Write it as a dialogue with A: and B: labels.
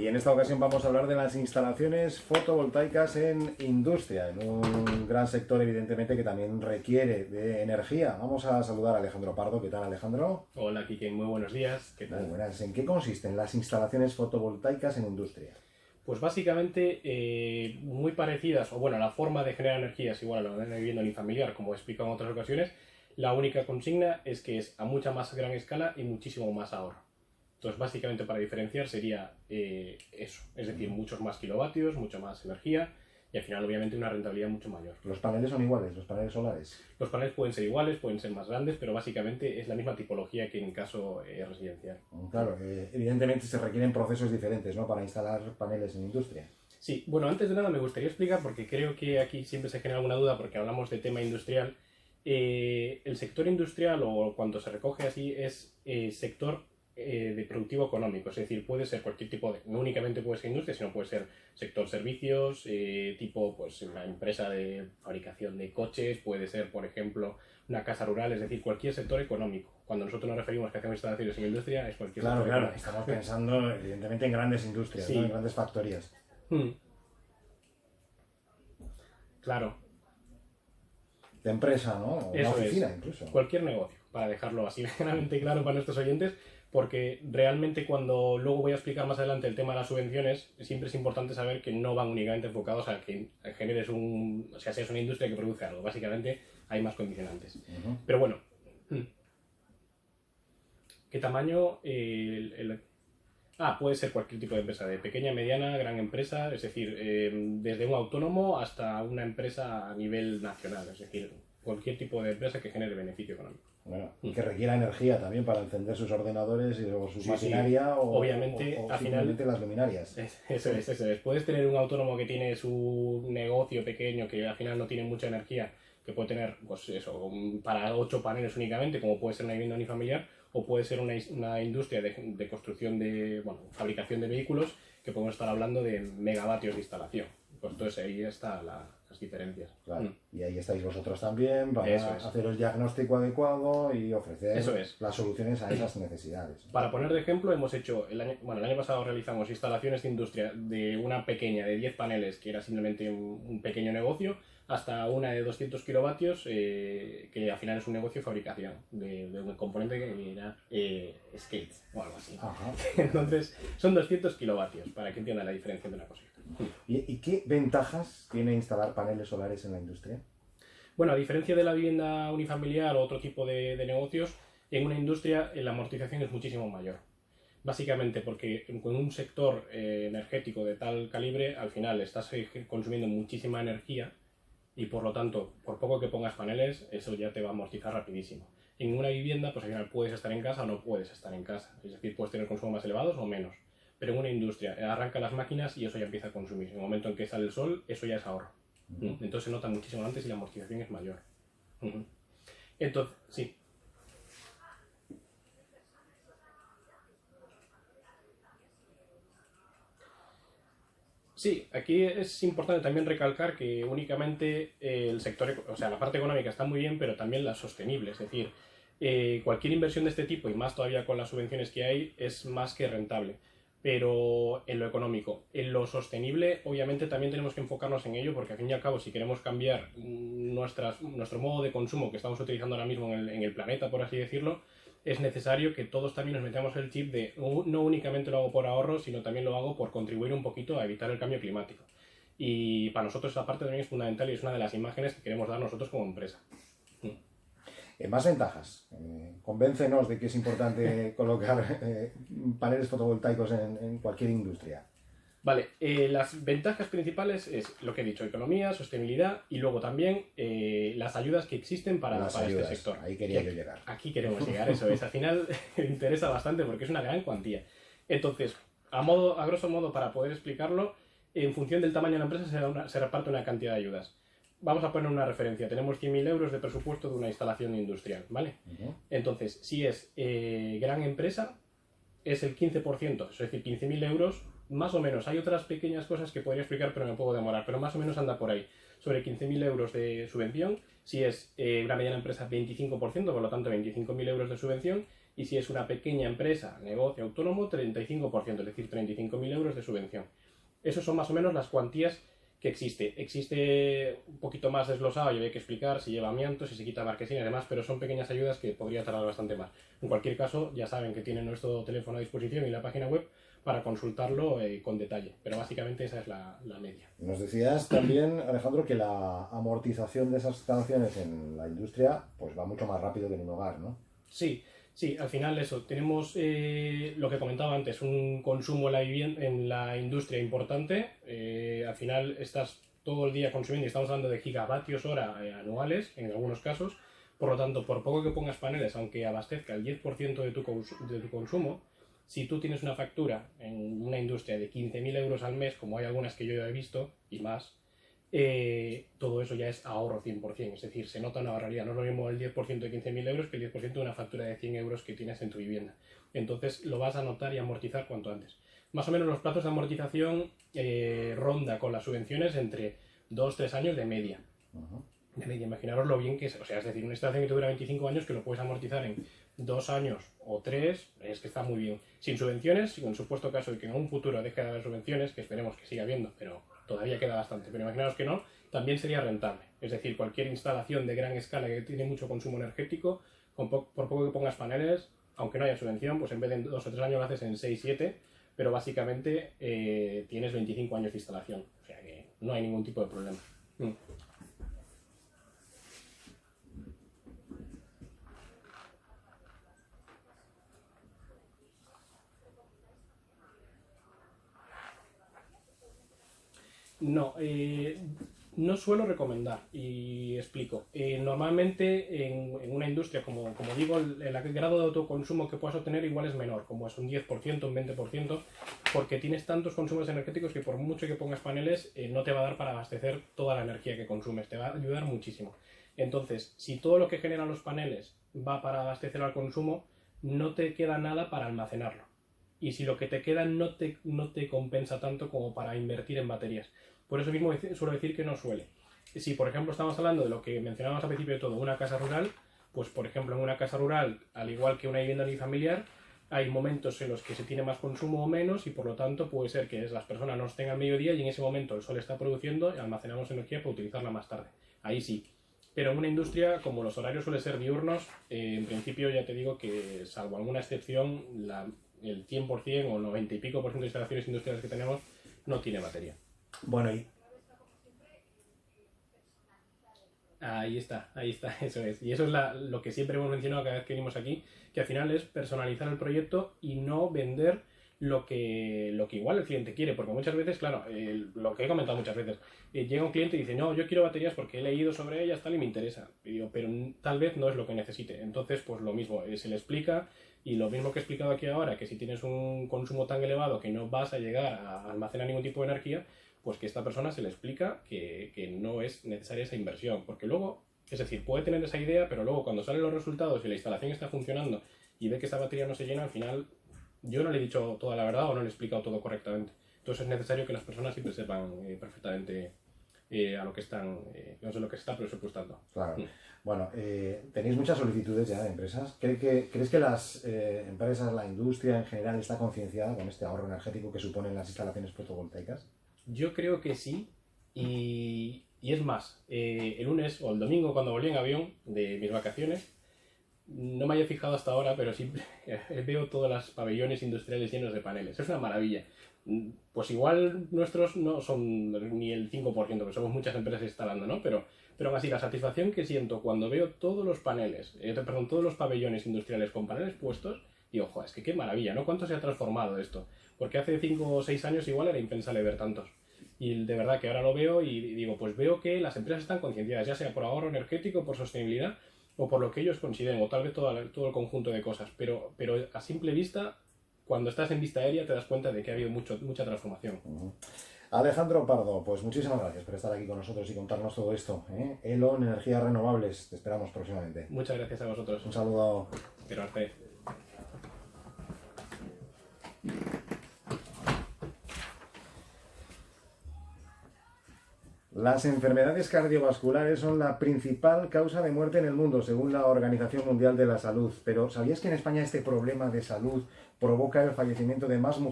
A: Y en esta ocasión vamos a hablar de las instalaciones fotovoltaicas en industria, en un gran sector evidentemente que también requiere de energía. Vamos a saludar a Alejandro Pardo. ¿Qué tal, Alejandro?
B: Hola, Kike, muy buenos días. ¿Qué tal?
A: Muy buenas. ¿En qué consisten las instalaciones fotovoltaicas en industria?
B: Pues básicamente muy parecidas, o bueno, la forma de generar energía es igual a la de una vivienda unifamiliar, como he explicado en otras ocasiones. La única consigna es que es a mucha más gran escala y muchísimo más ahorro. Entonces, básicamente para diferenciar sería eso, es decir, muchos más kilovatios, mucha más energía y al final obviamente una rentabilidad mucho mayor.
A: ¿Los paneles son iguales, los paneles solares?
B: Los paneles pueden ser iguales, pueden ser más grandes, pero básicamente es la misma tipología que en caso residencial.
A: Claro, evidentemente se requieren procesos diferentes, ¿no?, para instalar paneles en industria.
B: Sí, bueno, antes de nada me gustaría explicar, porque creo que aquí siempre se genera alguna duda porque hablamos de tema industrial. El sector industrial, o cuando se recoge así, es sector de productivo económico, es decir, puede ser cualquier tipo de, no únicamente puede ser industria, sino puede ser sector servicios, tipo pues una empresa de fabricación de coches, puede ser, por ejemplo, una casa rural, es decir, cualquier sector económico. Cuando nosotros nos referimos a que hacemos instalaciones en industria, es cualquier sector económico.
A: Estamos pensando evidentemente en grandes industrias,
B: Sí.
A: ¿no?, en grandes factorías.
B: Claro.
A: De empresa, ¿no? O una
B: Eso
A: oficina,
B: es.
A: incluso.
B: Cualquier negocio, para dejarlo así medianamente claro para nuestros oyentes, porque realmente cuando luego voy a explicar más adelante el tema de las subvenciones, siempre es importante saber que no van únicamente enfocados a que generes o sea, seas una industria que produce algo. Básicamente hay más condicionantes. Pero bueno, ¿qué tamaño? Puede ser cualquier tipo de empresa, de pequeña, mediana, gran empresa, es decir, desde un autónomo hasta una empresa a nivel nacional, es decir, cualquier tipo de empresa que genere beneficio económico.
A: Bueno, y que requiera energía también para encender sus ordenadores o su
B: Sí,
A: maquinaria,
B: sí.
A: o,
B: Obviamente,
A: o
B: al
A: simplemente
B: final,
A: las luminarias.
B: Eso es, eso es. Puedes tener un autónomo que tiene su negocio pequeño, que al final no tiene mucha energía, que puede tener, pues eso, para 8 paneles únicamente, como puede ser una vivienda unifamiliar, o puede ser una industria de construcción bueno, fabricación de vehículos, que podemos estar hablando de megavatios de instalación. Pues entonces ahí están las diferencias.
A: Claro. Y ahí estáis vosotros también para hacer el diagnóstico adecuado y ofrecer las soluciones a esas necesidades.
B: Para poner de ejemplo, hemos hecho, el año pasado realizamos instalaciones de industria de una pequeña de 10 paneles, que era simplemente un pequeño negocio, hasta una de 200 kilovatios, que al final es un negocio de fabricación de un componente que era skates o algo así.
A: Ajá.
B: Entonces, son 200 kilovatios, para que entiendan la diferencia de una cosa.
A: ¿Y qué ventajas tiene instalar paneles solares en la industria?
B: Bueno, a diferencia de la vivienda unifamiliar o otro tipo de negocios, en una industria la amortización es muchísimo mayor. Básicamente porque con un sector energético de tal calibre, al final estás consumiendo muchísima energía y por lo tanto, por poco que pongas paneles, eso ya te va a amortizar rapidísimo. En una vivienda, pues al final puedes estar en casa o no puedes estar en casa. Es decir, puedes tener consumos más elevados o menos. Pero en una industria, arranca las máquinas y eso ya empieza a consumir. En el momento en que sale el sol, eso ya es ahorro. Entonces se nota muchísimo antes y la amortización es mayor. Entonces, sí. Sí, aquí es importante también recalcar que únicamente el sector, o sea, la parte económica está muy bien, pero también la sostenible. Es decir, cualquier inversión de este tipo, y más todavía con las subvenciones que hay, es más que rentable. Pero en lo económico, en lo sostenible, obviamente también tenemos que enfocarnos en ello, porque al fin y al cabo, si queremos cambiar nuestro modo de consumo que estamos utilizando ahora mismo en el planeta, por así decirlo, es necesario que todos también nos metamos el chip de no únicamente lo hago por ahorro, sino también lo hago por contribuir un poquito a evitar el cambio climático. Y para nosotros esa parte también es fundamental y es una de las imágenes que queremos dar nosotros como empresa.
A: Más ventajas. Convéncenos de que es importante colocar paneles fotovoltaicos en cualquier industria.
B: Vale, las ventajas principales es lo que he dicho, economía, sostenibilidad y luego también las ayudas que existen para este sector.
A: Ahí quería yo llegar.
B: Aquí queremos llegar, eso es. Al final me interesa bastante porque es una gran cuantía. Entonces, a grosso modo, para poder explicarlo, en función del tamaño de la empresa se reparte una cantidad de ayudas. Vamos a poner una referencia. Tenemos 100.000 euros de presupuesto de una instalación industrial, ¿vale? Entonces, si es gran empresa, es el 15%, es decir, 15.000 euros, más o menos. Hay otras pequeñas cosas que podría explicar, pero me puedo demorar, pero más o menos anda por ahí. Sobre 15.000 euros de subvención, si es una mediana empresa, 25%, por lo tanto 25.000 euros de subvención, y si es una pequeña empresa, negocio autónomo, 35%, es decir, 35.000 euros de subvención. Esos son más o menos las cuantías que existe. Existe un poquito más desglosado y hay que explicar si lleva amianto, si se quita marquesina y demás, pero son pequeñas ayudas que podría tardar bastante más. En cualquier caso, ya saben que tienen nuestro teléfono a disposición y la página web para consultarlo con detalle, pero básicamente esa es la media.
A: Nos decías también, Alejandro, que la amortización de esas instalaciones en la industria pues va mucho más rápido que en un hogar, ¿no?
B: Sí, sí, al final eso, tenemos lo que comentaba antes, un consumo en la industria importante, al final estás todo el día consumiendo y estamos hablando de gigavatios hora anuales en algunos casos, por lo tanto, por poco que pongas paneles, aunque abastezca el 10% de tu consumo, si tú tienes una factura en una industria de 15.000 euros al mes, como hay algunas que yo he visto, y más, todo eso ya es ahorro 100%, es decir, se nota una barbaridad, no es lo mismo el 10% de 15.000 euros que el 10% de una factura de 100 euros que tienes en tu vivienda. Entonces lo vas a notar y amortizar cuanto antes. Más o menos los plazos de amortización ronda con las subvenciones entre 2-3 años de media. De media, imaginaros lo bien que es, o sea, es decir, una instalación que te dura 25 años que lo puedes amortizar en 2 años o 3, es que está muy bien. Sin subvenciones, en supuesto caso de que en un futuro deje de haber subvenciones, que esperemos que siga habiendo, pero todavía queda bastante, pero imaginaos que no, también sería rentable. Es decir, cualquier instalación de gran escala que tiene mucho consumo energético, por poco que pongas paneles, aunque no haya subvención, pues en vez de 2 o 3 años lo haces en 6-7, pero básicamente tienes 25 años de instalación, o sea que no hay ningún tipo de problema. No, no suelo recomendar y explico. Normalmente en una industria, como digo, el grado de autoconsumo que puedas obtener igual es menor, como es un 10%, un 20%, porque tienes tantos consumos energéticos que por mucho que pongas paneles no te va a dar para abastecer toda la energía que consumes, te va a ayudar muchísimo. Entonces, si todo lo que generan los paneles va para abastecer al consumo, no te queda nada para almacenarlo. Y si lo que te queda no te compensa tanto como para invertir en baterías. Por eso mismo suelo decir que no suele. Si, por ejemplo, estamos hablando de lo que mencionábamos al principio de todo, una casa rural, pues, por ejemplo, en una casa rural, al igual que una vivienda unifamiliar, hay momentos en los que se tiene más consumo o menos y, por lo tanto, puede ser que las personas no estén al mediodía y en ese momento el sol está produciendo y almacenamos energía para utilizarla más tarde. Ahí sí. Pero en una industria, como los horarios suelen ser diurnos, en principio ya te digo que, salvo alguna excepción, el 100% o 90 y pico por ciento de instalaciones industriales que tenemos no tiene batería.
A: Bueno, y
B: ahí está, eso es. Y eso es lo que siempre hemos mencionado cada vez que venimos aquí, que al final es personalizar el proyecto y no vender lo que igual el cliente quiere, porque muchas veces, claro, lo que he comentado muchas veces, llega un cliente y dice, no, yo quiero baterías porque he leído sobre ellas tal y me interesa, y digo, pero tal vez no es lo que necesite. Entonces, pues lo mismo, se le explica. Y lo mismo que he explicado aquí ahora, que si tienes un consumo tan elevado que no vas a llegar a almacenar ningún tipo de energía, pues que a esta persona se le explica que no es necesaria esa inversión. Porque luego, es decir, puede tener esa idea, pero luego cuando salen los resultados y la instalación está funcionando y ve que esa batería no se llena, al final yo no le he dicho toda la verdad o no le he explicado todo correctamente. Entonces es necesario que las personas siempre sepan perfectamente a lo que están, no sé lo que se está presupuestando.
A: claro. Bueno, tenéis muchas solicitudes ya de empresas. ¿Crees que las empresas, la industria en general está concienciada con este ahorro energético que suponen las instalaciones fotovoltaicas?
B: Yo creo que sí, y es más, el lunes o el domingo cuando volví en avión de mis vacaciones, no me había fijado hasta ahora, pero siempre veo todos los pabellones industriales llenos de paneles. Es una maravilla. Pues igual nuestros no son ni el 5%, que somos muchas empresas instalando, ¿no? Pero aún así, la satisfacción que siento cuando veo todos los paneles, todos los pabellones industriales con paneles puestos, digo, joder, es que qué maravilla, ¿no? ¿Cuánto se ha transformado esto? Porque hace 5 o 6 años igual era impensable ver tantos. Y de verdad que ahora lo veo y digo, pues veo que las empresas están concienciadas, ya sea por ahorro energético, por sostenibilidad o por lo que ellos consideren, o tal vez todo el conjunto de cosas. Pero a simple vista, cuando estás en vista aérea, te das cuenta de que ha habido mucha transformación.
A: Alejandro Pardo, pues muchísimas gracias por estar aquí con nosotros y contarnos todo esto. Elon, energías renovables, te esperamos próximamente.
B: Muchas gracias a vosotros.
A: Un saludo.
B: Pero Arte.
A: Las enfermedades cardiovasculares son la principal causa de muerte en el mundo, según la Organización Mundial de la Salud. Pero ¿sabías que en España este problema de salud provoca el fallecimiento de más mujeres